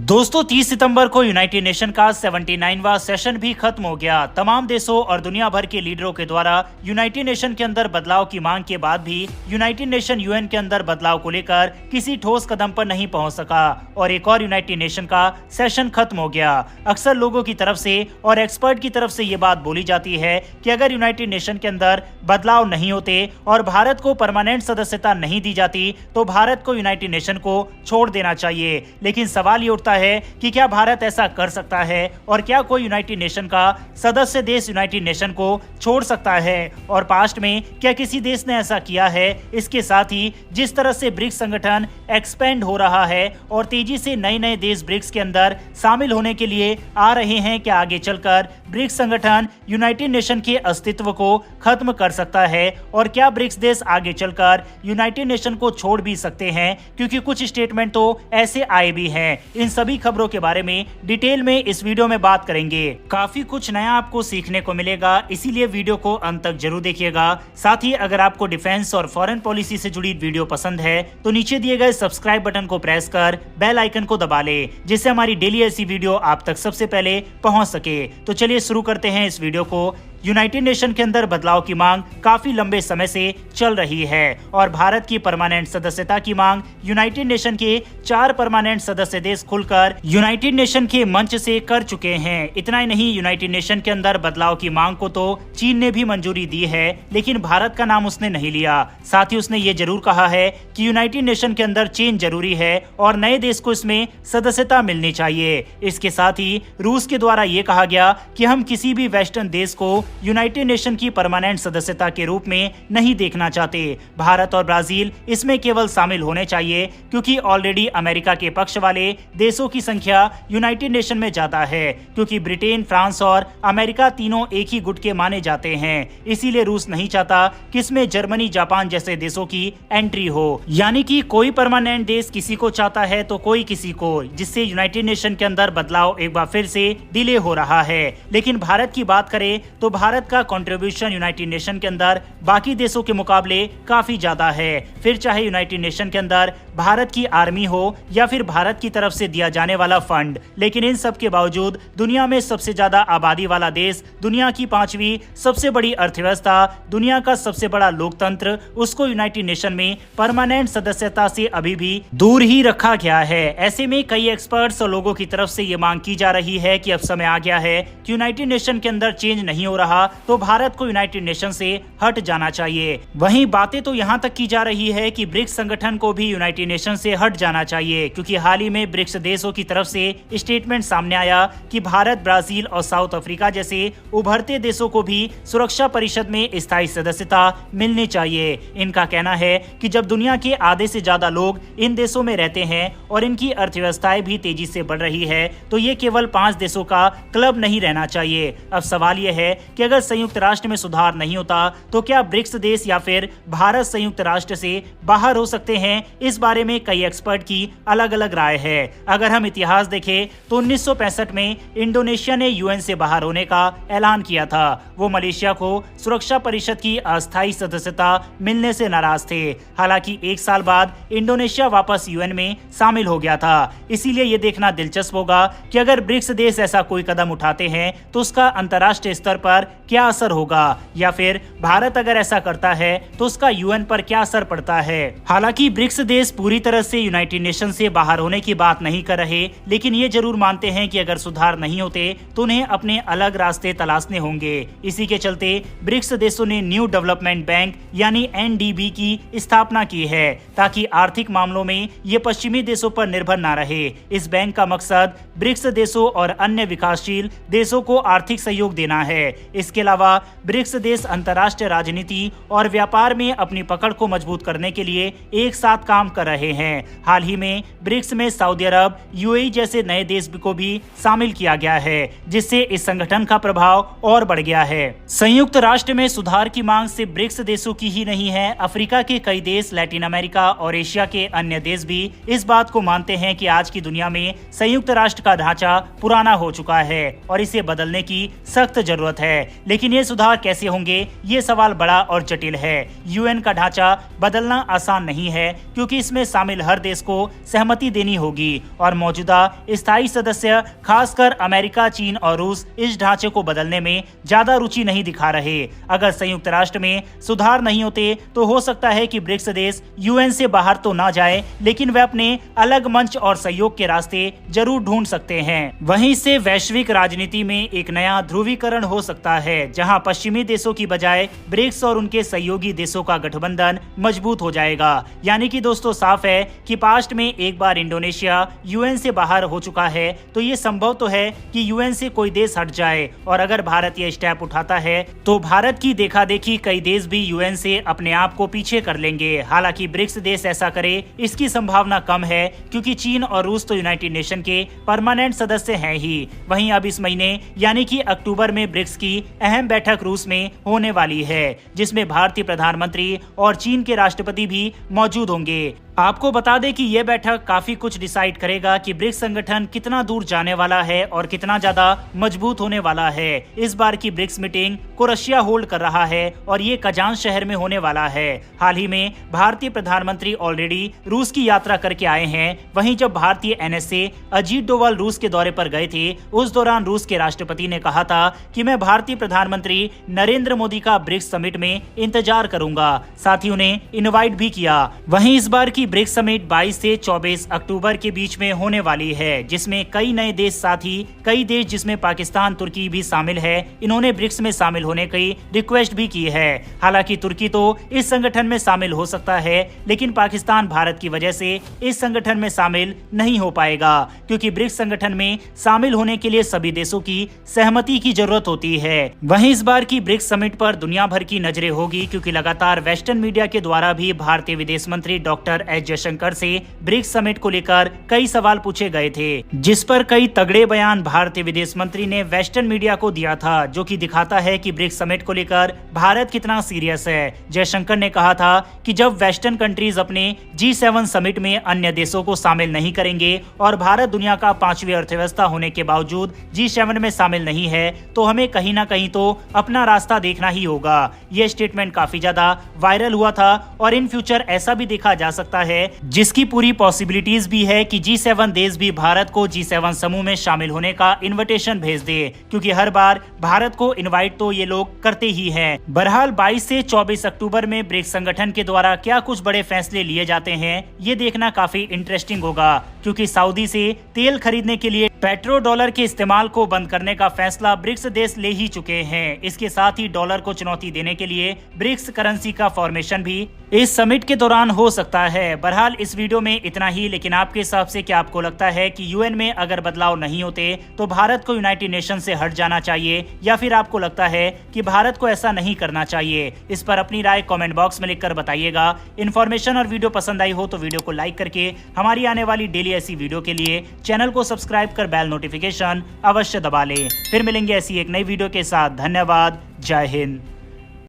दोस्तों 30 सितंबर को United nation का 79वां सेशन भी खत्म हो गया। तमाम देशों और दुनिया भर के लीडरों के द्वारा यूनाइटेड नेशन के अंदर बदलाव की मांग के बाद भी यूनाइटेड नेशन यूएन के अंदर बदलाव को लेकर किसी ठोस कदम पर नहीं पहुंच सका और एक और यूनाइटेड नेशन का सेशन खत्म हो गया। अक्सर लोगों की तरफ से और एक्सपर्ट की तरफ से ये बात बोली जाती है कि अगर यूनाइटेड नेशन के अंदर बदलाव नहीं होते और भारत को परमानेंट सदस्यता नहीं दी जाती तो भारत को यूनाइटेड नेशन को छोड़ देना चाहिए। लेकिन सवाल ये है कि क्या भारत ऐसा कर सकता है और क्या कोई यूनाइटेड नेशन का सदस्य देश यूनाइटेड नेशन को छोड़ सकता है और पास्ट में क्या किसी देश ने ऐसा किया है। इसके साथ ही जिस तरह से ब्रिक्स संगठन एक्सपेंड हो रहा है और तेजी से नए नए देश ब्रिक्स के अंदर शामिल होने के लिए आ रहे हैं, क्या आगे चलकर ब्रिक्स संगठन यूनाइटेड नेशन के अस्तित्व को खत्म कर सकता है और क्या ब्रिक्स देश आगे चलकर यूनाइटेड नेशन को छोड़ भी सकते हैं, क्योंकि कुछ स्टेटमेंट तो ऐसे आए भी हैं। इन सभी खबरों के बारे में डिटेल में इस वीडियो में बात करेंगे। काफी कुछ नया आपको सीखने को मिलेगा, इसीलिए वीडियो को अंत तक जरूर देखिएगा। साथ ही अगर आपको डिफेंस और फॉरेन पॉलिसी से जुड़ी वीडियो पसंद है तो नीचे दिए गए सब्सक्राइब बटन को प्रेस कर बेल आइकन को दबा ले, जिससे हमारी डेली ऐसी वीडियो आप तक सबसे पहले पहुंच सके। तो चलिए शुरू करते हैं इस वीडियो को। यूनाइटेड नेशन के अंदर बदलाव की मांग काफी लंबे समय से चल रही है और भारत की परमानेंट सदस्यता की मांग यूनाइटेड नेशन के 4 परमानेंट सदस्य देश खुलकर यूनाइटेड नेशन के मंच से कर चुके हैं। इतना ही नहीं, यूनाइटेड नेशन के अंदर बदलाव की मांग को तो चीन ने भी मंजूरी दी है, लेकिन भारत का नाम उसने नहीं लिया। साथ ही उसने ये जरूर कहा है कि यूनाइटेड नेशन के अंदर चेंज जरूरी है और नए देश को इसमें सदस्यता मिलनी चाहिए। इसके साथ ही रूस के द्वारा ये कहा गया कि हम किसी भी वेस्टर्न देश को यूनाइटेड नेशन की परमानेंट सदस्यता के रूप में नहीं देखना चाहते। भारत और ब्राजील इसमें केवल शामिल होने चाहिए, क्योंकि ऑलरेडी अमेरिका के पक्ष वाले देशों की संख्या यूनाइटेड नेशन में ज्यादा है, क्योंकि ब्रिटेन, फ्रांस और अमेरिका तीनों एक ही गुट के माने जाते हैं। इसीलिए रूस नहीं चाहता कि इसमें जर्मनी, जापान जैसे देशों की एंट्री हो। यानी कि कोई परमानेंट देश किसी को चाहता है तो कोई किसी को, जिससे यूनाइटेड नेशन के अंदर बदलाव एक बार फिर से डिले हो रहा है। लेकिन भारत की बात करें तो भारत का कंट्रीब्यूशन यूनाइटेड नेशन के अंदर बाकी देशों के मुकाबले काफी ज्यादा है। फिर चाहे यूनाइटेड नेशन के अंदर भारत की आर्मी हो या फिर भारत की तरफ से दिया जाने वाला फंड, लेकिन इन सब के बावजूद दुनिया में सबसे ज्यादा आबादी वाला देश, दुनिया की 5वीं सबसे बड़ी अर्थव्यवस्था, दुनिया का सबसे बड़ा लोकतंत्र, उसको यूनाइटेड नेशन में परमानेंट सदस्यता से अभी भी दूर ही रखा गया है। ऐसे में कई एक्सपर्ट्स और लोगों की तरफ से ये मांग की जा रही है कि अब समय आ गया है कि यूनाइटेड नेशन के अंदर चेंज नहीं हो रहा तो भारत को यूनाइटेड नेशन से हट जाना चाहिए। वहीं बातें तो यहाँ तक की जा रही है कि ब्रिक्स संगठन को भी यूनाइटेड नेशन से हट जाना चाहिए, क्योंकि हाल ही में ब्रिक्स देशों की तरफ से स्टेटमेंट सामने आया कि भारत, ब्राजील और साउथ अफ्रीका जैसे उभरते देशों को भी सुरक्षा परिषद में स्थायी सदस्यता मिलनी चाहिए। इनका कहना है कि जब दुनिया के आधे से ज्यादा लोग इन देशों में रहते हैं और इनकी अर्थव्यवस्थाएं भी तेजी से बढ़ रही है तो ये केवल 5 देशों का क्लब नहीं रहना चाहिए। अब सवाल यह है कि अगर संयुक्त राष्ट्र में सुधार नहीं होता तो क्या ब्रिक्स देश या फिर भारत संयुक्त राष्ट्र से बाहर हो सकते हैं। इस बारे में कई एक्सपर्ट की अलग अलग राय है। अगर हम इतिहास देखें तो 1965 में इंडोनेशिया ने यूएन से बाहर होने का ऐलान किया था। वो मलेशिया को सुरक्षा परिषद की अस्थायी सदस्यता मिलने से नाराज थे। हालांकि 1 साल बाद इंडोनेशिया वापस यूएन में शामिल हो गया था। इसीलिए ये देखना दिलचस्प होगा कि अगर ब्रिक्स देश ऐसा कोई कदम उठाते हैं तो उसका अंतर्राष्ट्रीय स्तर पर क्या असर होगा, या फिर भारत अगर ऐसा करता है तो उसका यूएन पर क्या असर पड़ता है। हालांकि ब्रिक्स देश पूरी तरह से यूनाइटेड नेशन से बाहर होने की बात नहीं कर रहे, लेकिन ये जरूर मानते हैं कि अगर सुधार नहीं होते तो उन्हें अपने अलग रास्ते तलाशने होंगे। इसी के चलते ब्रिक्स देशों ने न्यू डेवलपमेंट बैंक यानी एनडीबी की स्थापना की है, ताकि आर्थिक मामलों में ये पश्चिमी देशों पर निर्भर न रहे। इस बैंक का मकसद ब्रिक्स देशों और अन्य विकासशील देशों को आर्थिक सहयोग देना है। इसके अलावा ब्रिक्स देश अंतर्राष्ट्रीय राजनीति और व्यापार में अपनी पकड़ को मजबूत करने के लिए एक साथ काम कर रहे हैं। हाल ही में ब्रिक्स में सऊदी अरब, यूएई जैसे नए देश को भी शामिल किया गया है, जिससे इस संगठन का प्रभाव और बढ़ गया है। संयुक्त राष्ट्र में सुधार की मांग सिर्फ ब्रिक्स देशों की ही नहीं है। अफ्रीका के कई देश, लैटिन अमेरिका और एशिया के अन्य देश भी इस बात को मानते हैं कि आज की दुनिया में संयुक्त राष्ट्र का ढांचा पुराना हो चुका है और इसे बदलने की सख्त जरूरत है। लेकिन ये सुधार कैसे होंगे, ये सवाल बड़ा और जटिल है। यूएन का ढांचा बदलना आसान नहीं है क्योंकि इसमें शामिल हर देश को सहमति देनी होगी और मौजूदा स्थायी सदस्य खासकर अमेरिका, चीन और रूस इस ढांचे को बदलने में ज्यादा रुचि नहीं दिखा रहे। अगर संयुक्त राष्ट्र में सुधार नहीं होते तो हो सकता है कि ब्रिक्स देश यूएन से बाहर तो ना जाए, लेकिन वे अपने अलग मंच और सहयोग के रास्ते जरूर ढूंढ सकते हैं। वहीं से वैश्विक राजनीति में एक नया ध्रुवीकरण हो सकता है, जहां पश्चिमी देशों की बजाय ब्रिक्स और उनके सहयोगी देशों का गठबंधन मजबूत हो जाएगा। यानी कि दोस्तों साफ है कि पास्ट में एक बार इंडोनेशिया यूएन से बाहर हो चुका है, तो ये संभव तो है कि यूएन से कोई देश हट जाए। और अगर भारत ये स्टेप उठाता है तो भारत की देखा देखी कई देश भी यूएन से अपने आप को पीछे कर लेंगे। हालांकि ब्रिक्स देश ऐसा करे इसकी संभावना कम है क्योंकि चीन और रूस तो यूनाइटेड नेशन के परमानेंट सदस्य हैं ही। वहीं अब इस महीने यानी कि अक्टूबर में ब्रिक्स की अहम बैठक रूस में होने वाली है, जिसमें भारतीय प्रधानमंत्री और चीन के राष्ट्रपति भी मौजूद होंगे। आपको बता दें कि यह बैठक काफी कुछ डिसाइड करेगा कि ब्रिक्स संगठन कितना दूर जाने वाला है और कितना ज्यादा मजबूत होने वाला है। इस बार की ब्रिक्स मीटिंग को रशिया होल्ड कर रहा है और ये कजान शहर में होने वाला है। हाल ही में भारतीय प्रधानमंत्री ऑलरेडी रूस की यात्रा करके आए हैं। वहीं जब भारतीय एनएसए अजीत डोवाल रूस के दौरे पर गए थे, उस दौरान रूस के राष्ट्रपति ने कहा था कि मैं भारतीय प्रधानमंत्री नरेंद्र मोदी का ब्रिक्स समिट में इंतजार करूंगा। साथ ही उन्हें इनवाइट भी किया। वहीं इस बार की ब्रिक्स समिट 22 से 24 अक्टूबर के बीच में होने वाली है, जिसमें कई नए देश साथ ही कई देश जिसमें पाकिस्तान, तुर्की भी शामिल है, इन्होंने ब्रिक्स में शामिल होने की रिक्वेस्ट भी की है। हालांकि तुर्की तो इस संगठन में शामिल हो सकता है, लेकिन पाकिस्तान भारत की वजह से इस संगठन में शामिल नहीं हो पाएगा क्योंकि ब्रिक्स संगठन में शामिल होने के लिए सभी देशों की सहमति की जरूरत होती है। वहीं इस बार की ब्रिक्स समिट पर दुनिया भर की नजरें होगी क्योंकि लगातार वेस्टर्न मीडिया के द्वारा भी भारतीय विदेश मंत्री डॉक्टर एस जयशंकर से ब्रिक्स समिट को लेकर कई सवाल पूछे गए थे, जिस पर कई तगड़े बयान भारतीय विदेश मंत्री ने वेस्टर्न मीडिया को दिया था, जो कि दिखाता है कि ब्रिक्स समिट को लेकर भारत कितना सीरियस है। जयशंकर ने कहा था कि जब वेस्टर्न कंट्रीज अपने G7 समिट में अन्य देशों को शामिल नहीं करेंगे और भारत दुनिया का 5वीं अर्थव्यवस्था होने के बावजूद G7 में शामिल नहीं है, तो हमें कहीं ना कहीं तो अपना रास्ता देखना ही होगा। यह स्टेटमेंट काफी ज्यादा वायरल हुआ था और इन फ्यूचर ऐसा भी देखा जा सकता है, जिसकी पूरी पॉसिबिलिटीज भी है कि G7 देश भी भारत को G7 समूह में शामिल होने का इनविटेशन भेज दे, क्योंकि हर बार भारत को इनवाइट तो ये लोग करते ही हैं। बहरहाल 22 से 24 अक्टूबर में ब्रिक्स संगठन के द्वारा क्या कुछ बड़े फैसले लिए जाते हैं, ये देखना काफी इंटरेस्टिंग होगा, क्योंकि सऊदी से तेल खरीदने के लिए पेट्रो डॉलर के इस्तेमाल को बंद करने का फैसला ब्रिक्स देश ले ही चुके हैं। इसके साथ ही डॉलर को चुनौती देने के लिए ब्रिक्स करेंसी का फॉर्मेशन भी इस समिट के दौरान हो सकता है। बहरहाल इस वीडियो में इतना ही, लेकिन आपके हिसाब से क्या आपको लगता है कि यूएन में अगर बदलाव नहीं होते तो भारत को यूनाइटेड नेशन से हट जाना चाहिए, या फिर आपको लगता है कि भारत को ऐसा नहीं करना चाहिए? इस पर अपनी राय कमेंट बॉक्स में लिखकर बताइएगा। इन्फॉर्मेशन और वीडियो पसंद आई हो तो वीडियो को लाइक करके हमारी आने वाली डेली ऐसी वीडियो के लिए चैनल को सब्सक्राइब कर बेल नोटिफिकेशन अवश्य दबा लें। फिर मिलेंगे ऐसी एक नई वीडियो के साथ। धन्यवाद। जय हिंद।